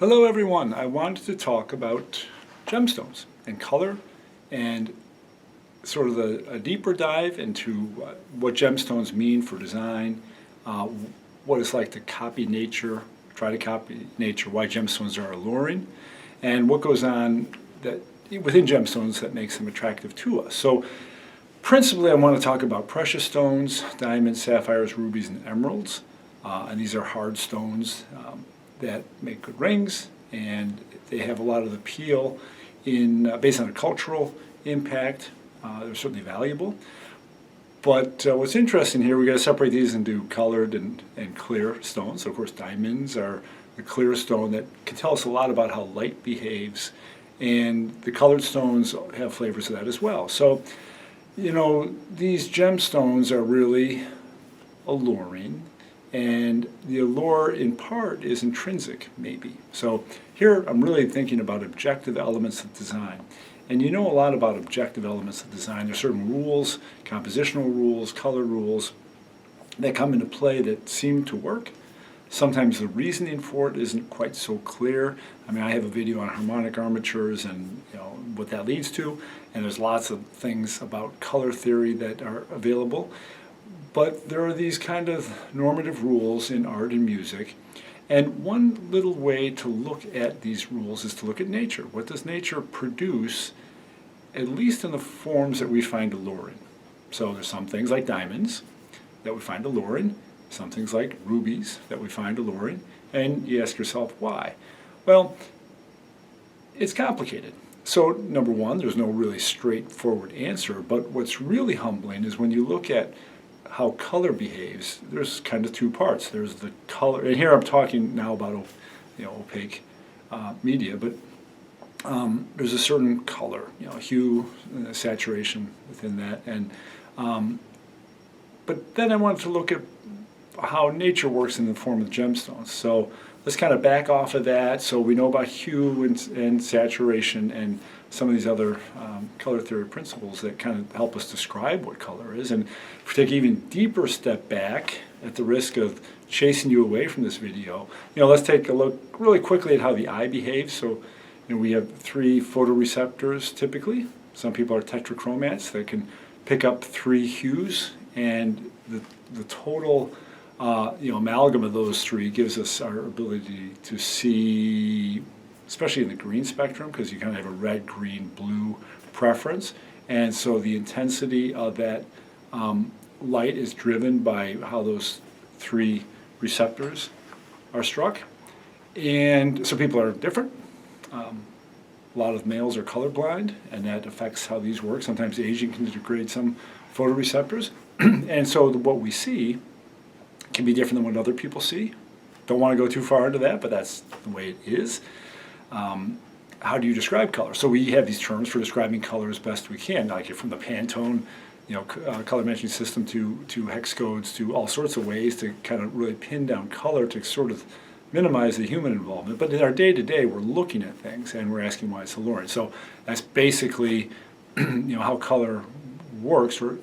Hello everyone, I wanted to talk about gemstones and color and sort of a deeper dive into what gemstones mean for design, what it's like to copy nature, try to copy nature, why gemstones are alluring, and what goes on that within gemstones that makes them attractive to us. So principally I want to talk about precious stones, diamonds, sapphires, rubies, and emeralds, and these are hard stones that make good rings, and they have a lot of appeal based on a cultural impact. They're certainly valuable. But what's interesting here, we got to separate these into colored and clear stones. So of course diamonds are the clear stone that can tell us a lot about how light behaves, and the colored stones have flavors of that as well. So, you know, these gemstones are really alluring. And the allure, in part, is intrinsic, maybe. So here I'm really thinking about objective elements of design. And you know a lot about objective elements of design. There's certain rules, compositional rules, color rules, that come into play that seem to work. Sometimes the reasoning for it isn't quite so clear. I mean, I have a video on harmonic armatures and what that leads to. And there's lots of things about color theory that are available. But there are these kind of normative rules in art and music, and one little way to look at these rules is to look at nature. What does nature produce, at least in the forms that we find alluring? So there's some things like diamonds that we find alluring, some things like rubies that we find alluring, and you ask yourself why. Well, it's complicated. So number one, there's no really straightforward answer, but what's really humbling is when you look at how color behaves. There's kind of two parts. There's the color, and here I'm talking now about opaque media, but there's a certain color, hue, saturation within that, and but then I wanted to look at how nature works in the form of gemstones. So let's kind of back off of that. So we know about hue and saturation and some of these other color theory principles that kind of help us describe what color is. And if we take an even deeper step back, at the risk of chasing you away from this video, let's take a look really quickly at how the eye behaves. So we have 3 photoreceptors typically. Some people are tetrachromats that can pick up 3 hues, and the total amalgam of those 3 gives us our ability to see, especially in the green spectrum, because you kind of have a red, green, blue preference. And so the intensity of that light is driven by how those 3 receptors are struck. And so people are different. A lot of males are colorblind, and that affects how these work. Sometimes aging can degrade some photoreceptors. And so what we see can be different than what other people see. Don't want to go too far into that, but that's the way it is. How do you describe color? So we have these terms for describing color as best we can, like from the Pantone, color matching system to hex codes, to all sorts of ways to kind of really pin down color to sort of minimize the human involvement. But in our day-to-day, we're looking at things and we're asking why it's alluring. So that's basically how color works for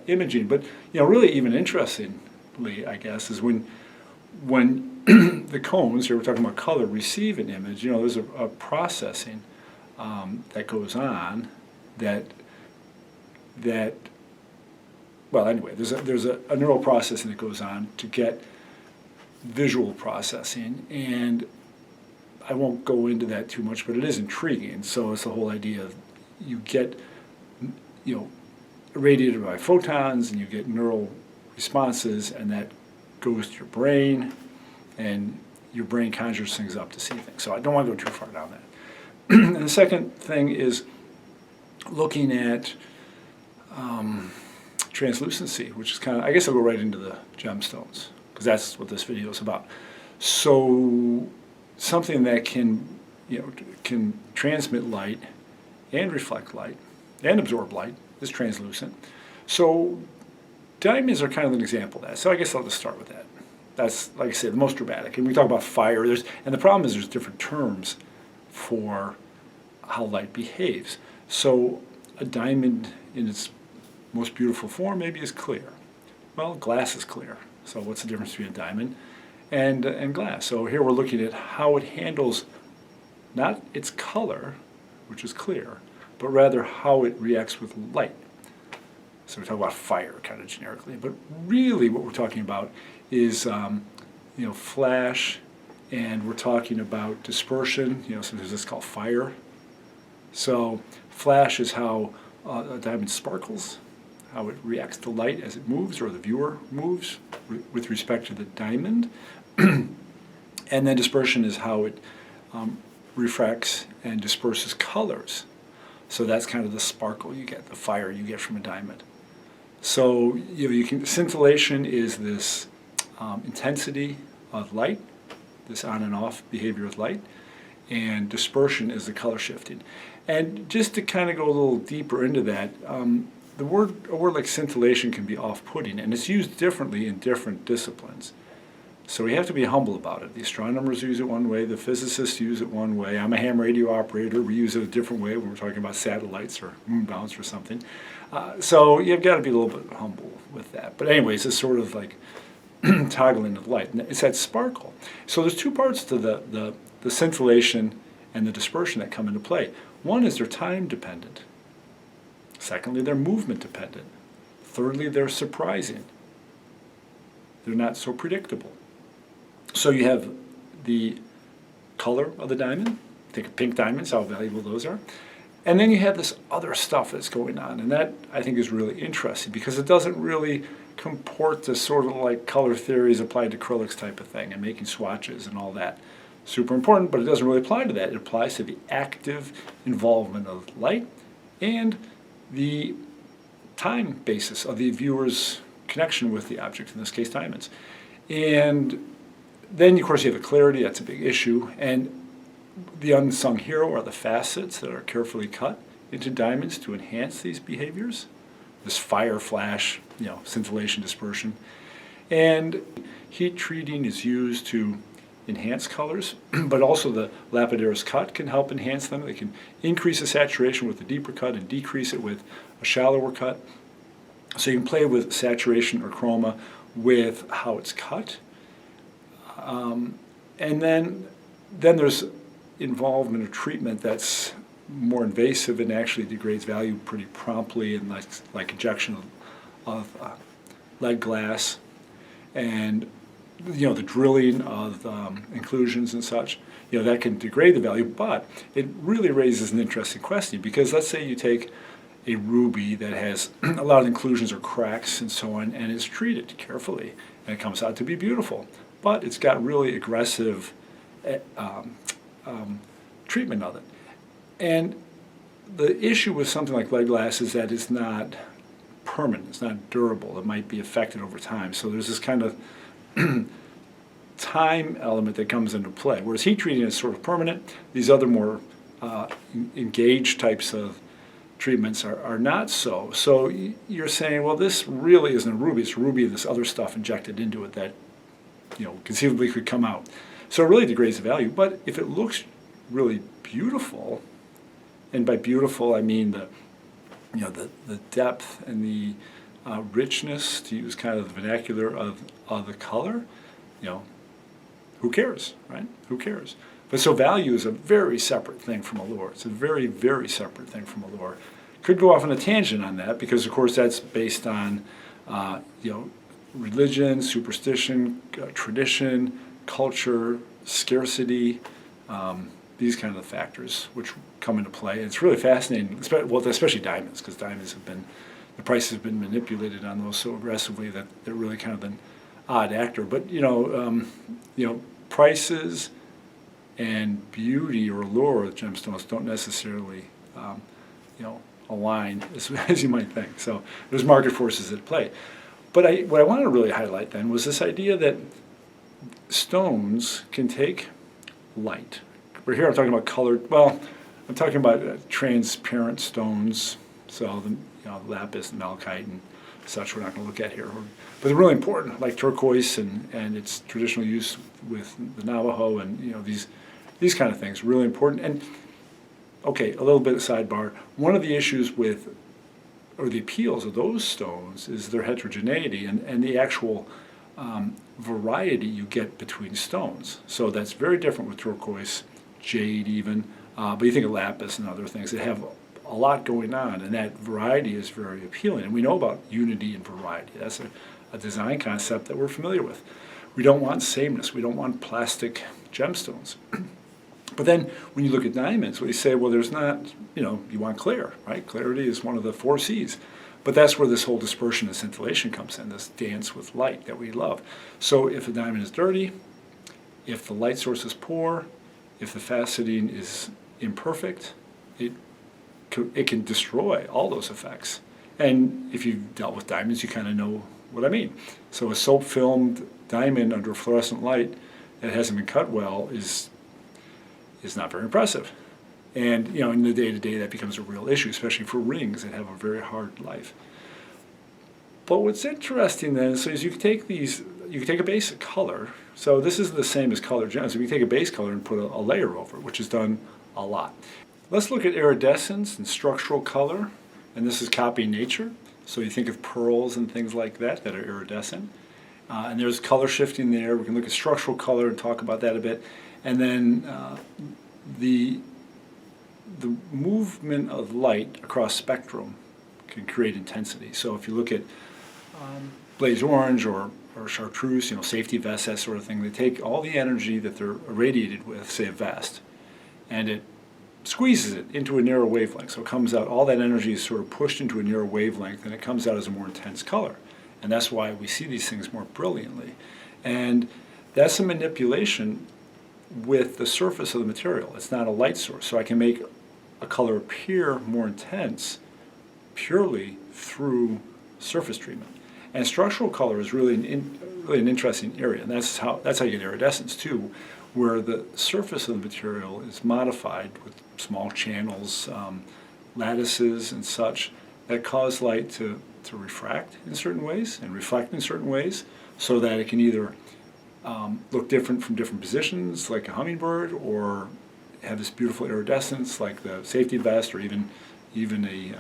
imaging. But really even interestingly, I guess, is when the cones, here we're talking about color, receive an image, there's a processing that goes on that well, anyway, there's a neural processing that goes on to get visual processing, and I won't go into that too much, but it is intriguing. So it's the whole idea of you get irradiated by photons, and you get neural responses, and that goes to your brain, and your brain conjures things up to see things. So I don't want to go too far down that. And the second thing is looking at translucency, which is kind of, I guess I'll go right into the gemstones, because that's what this video is about. So something that can transmit light and reflect light and absorb light is translucent. So diamonds are kind of an example of that. So I guess I'll just start with that. That's, like I said, the most dramatic. And we talk about fire. And the problem is there's different terms for how light behaves. So a diamond in its most beautiful form maybe is clear. Well, glass is clear. So what's the difference between a diamond and glass. So here we're looking at how it handles not its color, which is clear, but rather how it reacts with light. So we talk about fire kind of generically, but really what we're talking about is flash, and we're talking about dispersion. So there's this called fire. So flash is how a diamond sparkles, how it reacts to light as it moves, or the viewer moves with respect to the diamond. And then dispersion is how it refracts and disperses colors. So that's kind of the sparkle you get, the fire you get from a diamond. So scintillation is this intensity of light, this on and off behavior with light, and dispersion is the color shifting. And just to kind of go a little deeper into that, a word like scintillation can be off-putting, and it's used differently in different disciplines. So we have to be humble about it. The astronomers use it one way, the physicists use it one way. I'm a ham radio operator. We use it a different way when we're talking about satellites or moonbounds or something. So you've got to be a little bit humble with that. But anyways, it's sort of like toggling of light. And it's that sparkle. So there's two parts to the scintillation and the dispersion that come into play. One is they're time dependent. Secondly, they're movement dependent. Thirdly, they're surprising. They're not so predictable. So you have the color of the diamond. Think of pink diamonds, how valuable those are. And then you have this other stuff that's going on. And that, I think, is really interesting because it doesn't really comport to sort of like color theories applied to acrylics type of thing and making swatches and all that. Super important, but it doesn't really apply to that. It applies to the active involvement of light and the time basis of the viewer's connection with the object, in this case diamonds. And then, of course, you have the clarity. That's a big issue. And the unsung hero are the facets that are carefully cut into diamonds to enhance these behaviors, this fire, flash, scintillation, dispersion. And heat treating is used to enhance colors, but also the lapidaris cut can help enhance them. They can increase the saturation with the deeper cut and decrease it with a shallower cut. So you can play with saturation or chroma with how it's cut. And then there's involvement of treatment that's more invasive and actually degrades value pretty promptly, and like injection of lead glass and the drilling of inclusions and such. That can degrade the value, but it really raises an interesting question because let's say you take a ruby that has a lot of inclusions or cracks and so on, and is treated carefully, and it comes out to be beautiful. But it's got really aggressive treatment of it. And the issue with something like lead glass is that it's not permanent, it's not durable, it might be affected over time. So there's this kind of time element that comes into play. Whereas heat treating is sort of permanent, these other more engaged types of treatments are not so. So you're saying, well, this really isn't a ruby, it's ruby and this other stuff injected into it that conceivably could come out. So it really degrades the value. But if it looks really beautiful, and by beautiful I mean the depth and the richness, to use kind of the vernacular of the color, who cares, right? Who cares? But so value is a very separate thing from allure. It's a very, very separate thing from allure. Could go off on a tangent on that because, of course, that's based on, religion, superstition, tradition, culture, scarcity, these kind of factors which come into play. And it's really fascinating, especially diamonds, because diamonds the price has been manipulated on those so aggressively that they're really kind of an odd actor. But prices and beauty or allure of gemstones don't necessarily, align as you might think. So there's market forces at play. But what I wanted to really highlight then was this idea that stones can take light. We're here, I'm talking about colored, I'm talking about transparent stones, so the lapis and malachite and such we're not going to look at here. But they're really important, like turquoise and its traditional use with the Navajo and these kind of things, really important. And okay, a little bit of sidebar. One of the issues or the appeals of those stones is their heterogeneity and the actual variety you get between stones. So that's very different with turquoise, jade even, but you think of lapis and other things that have a lot going on, and that variety is very appealing. And we know about unity and variety. That's a design concept that we're familiar with. We don't want sameness. We don't want plastic gemstones. But then when you look at diamonds, we say, well, there's not, you want clear, right? Clarity is one of the 4 C's. But that's where this whole dispersion and scintillation comes in, this dance with light that we love. So if a diamond is dirty, if the light source is poor, if the faceting is imperfect, it can destroy all those effects. And if you've dealt with diamonds, you kind of know what I mean. So a soap-filmed diamond under fluorescent light that hasn't been cut well is not very impressive. And in the day-to-day that becomes a real issue, especially for rings that have a very hard life. But what's interesting then is you can take a basic color. So this is the same as color gems. So we can take a base color and put a layer over it, which is done a lot. Let's look at iridescence and structural color. And this is copying nature. So you think of pearls and things like that are iridescent. And there's color shifting there. We can look at structural color and talk about that a bit. And then the movement of light across spectrum can create intensity. So if you look at blaze orange or chartreuse, safety vests, that sort of thing, they take all the energy that they're irradiated with, say a vest, and it squeezes it into a narrow wavelength. So it comes out, all that energy is sort of pushed into a narrow wavelength, and it comes out as a more intense color. And that's why we see these things more brilliantly. And that's a manipulation with the surface of the material. It's not a light source. So I can make a color appear more intense purely through surface treatment. And structural color is really an interesting area. And that's how you get iridescence too, where the surface of the material is modified with small channels, lattices and such that cause light to refract in certain ways and reflect in certain ways, so that it can either look different from different positions, like a hummingbird, or have this beautiful iridescence, like the safety vest, or even a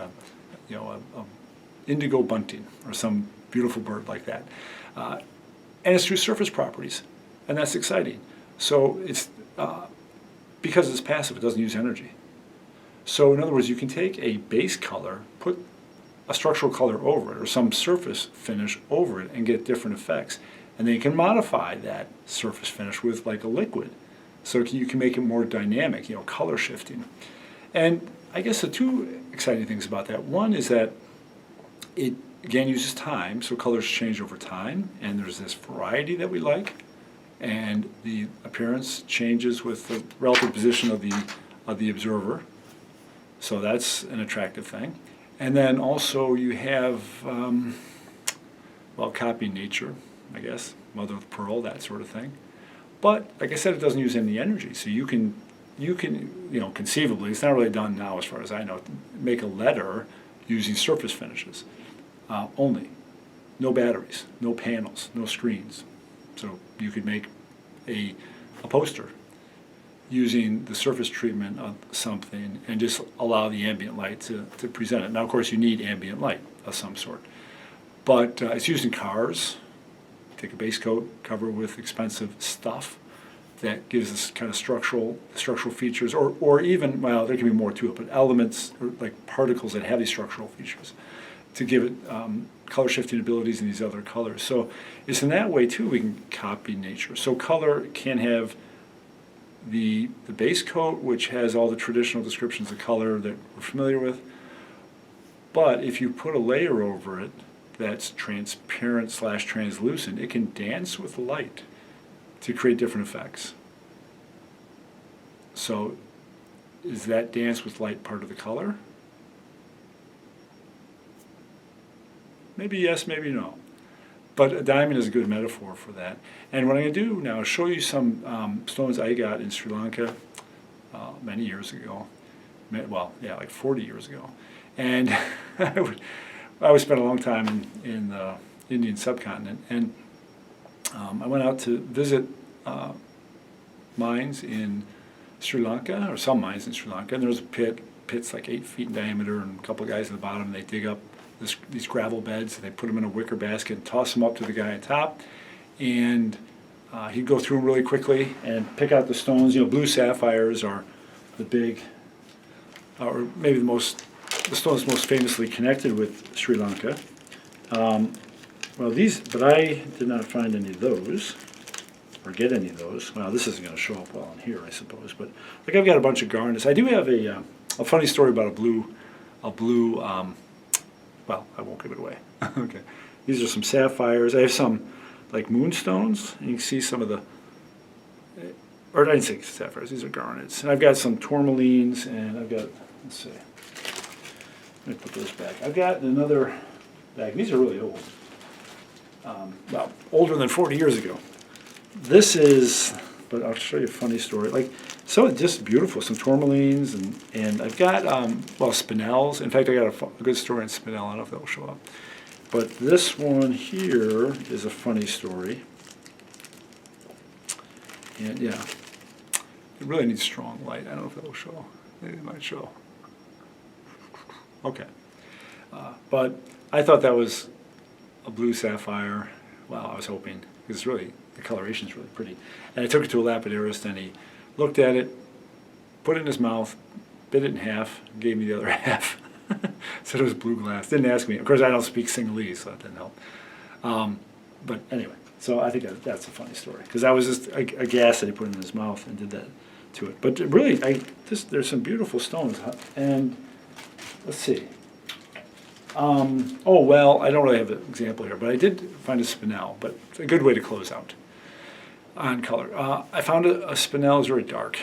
indigo bunting, or some beautiful bird like that. And it's through surface properties, and that's exciting. So it's because it's passive, it doesn't use energy. So in other words, you can take a base color, put a structural color over it, or some surface finish over it, and get different effects. And then you can modify that surface finish with like a liquid. So you can make it more dynamic, color shifting. And I guess the 2 exciting things about that, one is that it, again, uses time, so colors change over time, and there's this variety that we like, and the appearance changes with the relative position of the observer. So that's an attractive thing. And then also you have, copying nature, I guess, mother of pearl, that sort of thing. But like I said, it doesn't use any energy, so you can conceivably, it's not really done now as far as I know, make a letter using surface finishes only. No batteries, no panels, no screens. So you could make a poster using the surface treatment of something and just allow the ambient light to present it. Now, of course, you need ambient light of some sort. But it's used in cars. Take a base coat, cover with expensive stuff that gives us kind of structural features, or even, there can be more to it, but elements, or like particles that have these structural features to give it color shifting abilities in these other colors. So it's in that way too we can copy nature. So color can have the base coat, which has all the traditional descriptions of color that we're familiar with, but if you put a layer over it that's transparent / translucent, it can dance with light to create different effects. So is that dance with light part of the color? Maybe yes, maybe no. But a diamond is a good metaphor for that. And what I'm going to do now is show you some stones I got in Sri Lanka many years ago. Like 40 years ago. And I would spend a long time in the Indian subcontinent. And I went out to visit mines in Sri Lanka, or some mines in Sri Lanka. And there was a pit's like 8 feet in diameter, and a couple of guys at the bottom, they dig up these gravel beds, and they put them in a wicker basket and toss them up to the guy on top. and he'd go through them really quickly and pick out the stones. You know, blue sapphires are the big, or maybe the stones most famously connected with Sri Lanka. Well, but I did not find any of those, or get any of those. Well, this isn't going to show up well in here, I suppose. But like, I've got a bunch of garnets. I do have a funny story about a blue. Well, I won't give it away. Okay, these are some sapphires. I have some like moonstones. You can see some of the, or I didn't say sapphires. These are garnets. And I've got some tourmalines, and I've got, let's see. Let me put those back. I've got another bag. These are really old. Well, older than 40 years ago. This is, but I'll show you a funny story. Like, so just beautiful, some tourmalines, and I've got, well, spinels. In fact, I got a good story on spinel. I don't know if that will show up. But this one here is a funny story. And yeah, it really needs strong light. I don't know if that will show. Maybe it might show. Okay. But I thought that was a blue sapphire. Well, I was hoping, because it's really, the coloration is really pretty. And I took it to a lapidarian, and he looked at it, put it in his mouth, bit it in half, gave me the other half. Said it was blue glass. Didn't ask me. Of course, I don't speak Sinhalese, so that didn't help. But anyway, so I think that's a funny story, because I was just aghast that he put it in his mouth and did that to it. But really, there's some beautiful stones. And let's see. Oh, well, I don't really have an example here, but I did find a spinel, but it's a good way to close out on color. I found a spinel. It was very dark,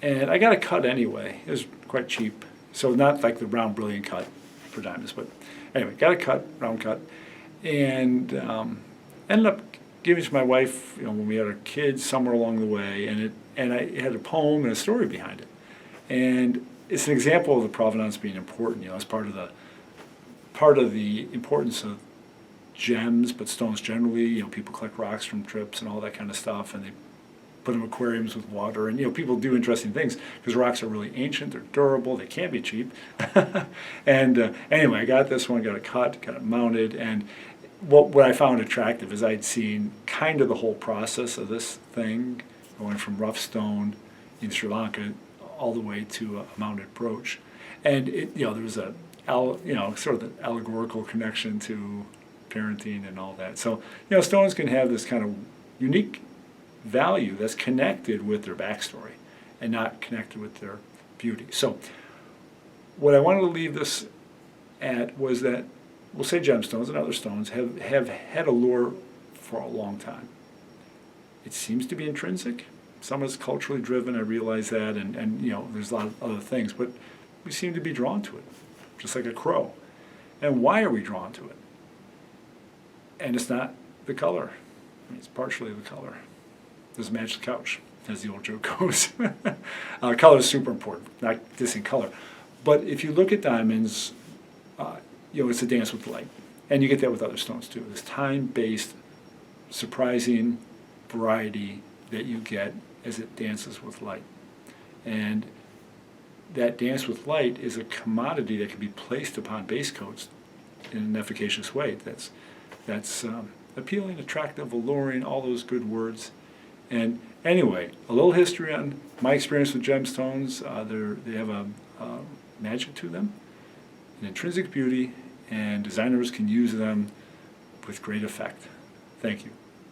and I got a cut anyway. It was quite cheap, so not like the round brilliant cut for diamonds, but anyway, got a cut, round cut, and ended up giving it to my wife, you know, when we had our kids somewhere along the way, and I had a poem and a story behind it, and it's an example of the provenance being important. You know, as part of the importance of gems, but stones generally. You know, people collect rocks from trips and all that kind of stuff, and they put them in aquariums with water, and you know, people do interesting things because rocks are really ancient, they're durable, they can't be cheap. And anyway, I got this one, got it cut, got it mounted, and what I found attractive is I'd seen kind of the whole process of this thing, going from rough stone in Sri Lanka all the way to a mounted brooch, and you know, there was sort of the allegorical connection to parenting and all that. So, you know, stones can have this kind of unique value that's connected with their backstory and not connected with their beauty. So, what I wanted to leave this at was that, we'll say gemstones and other stones have had allure for a long time. It seems to be intrinsic. Some is culturally driven, I realize that, and you know, there's a lot of other things, but we seem to be drawn to it, just like a crow. And why are we drawn to it? And it's not the color. I mean, it's partially the color. Doesn't match the couch, as the old joke goes. Color is super important, not dissing color. But if you look at diamonds, you know, it's a dance with light. And you get that with other stones too. This time-based, surprising variety that you get as it dances with light. And that dance with light is a commodity that can be placed upon base coats in an efficacious way. That's appealing, attractive, alluring, all those good words. And anyway, a little history on my experience with gemstones. They have a magic to them, an intrinsic beauty, and designers can use them with great effect. Thank you.